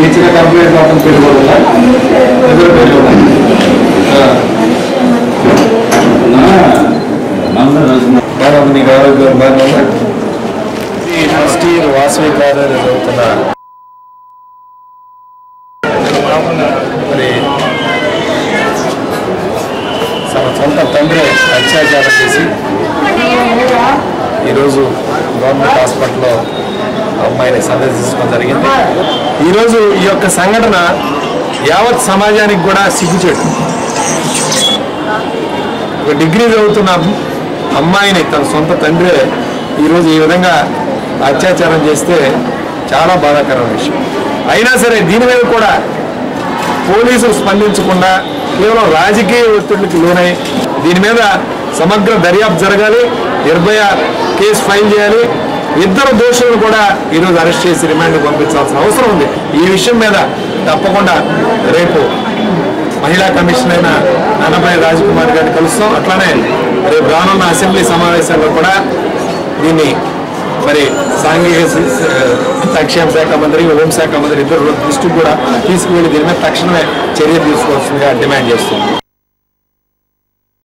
ఇచ్చిన కంప్లైంట్ మాత్రం పెట్టుకోవాలా నీకు ఆరోగ్యం బాగా ఫస్ట్ ఇయర్ వాసవి కాలేజీలో చదువుతున్న మరి సొంత తండ్రి అత్యాచారం చేసి ఈరోజు గవర్నమెంట్ హాస్పిటల్లో అమ్మాయిని సందర్శించడం జరిగింది. ఈరోజు ఈ యొక్క సంఘటన యావత్ సమాజానికి కూడా సిగ్గుచేటు. ఒక డిగ్రీ చదువుతున్న అమ్మాయిని తన సొంత తండ్రి ఈరోజు ఈ విధంగా అత్యాచారం చేస్తే చాలా బాధాకరమైన విషయం. అయినా సరే దీని మీద కూడా పోలీసులు స్పందించకుండా కేవలం రాజకీయ ఒత్తిడికి లోనై దీని మీద సమగ్ర దర్యాప్తు జరగాలి, నిర్భయ కేసు ఫైల్ చేయాలి. ఇద్దరు దోషులను కూడా ఈరోజు అరెస్ట్ చేసి రిమాండ్కి పంపించాల్సిన అవసరం ఉంది. ఈ విషయం మీద తప్పకుండా రేపు మహిళా కమిషన్ అయిన నన్నపల్లి రాజకుమార్ గారిని కలుస్తాం. అట్లానే రేపు రానున్న అసెంబ్లీ సమావేశాల్లో కూడా దీన్ని మరి సాంఘిక సంక్షేమ శాఖ మంత్రి, హోంశాఖ మంత్రి ఇద్దరు దృష్టికి కూడా తీసుకువెళ్ళి దీని మీద తక్షణమే చర్య తీసుకోవాల్సిందిగా డిమాండ్ చేస్తుంది.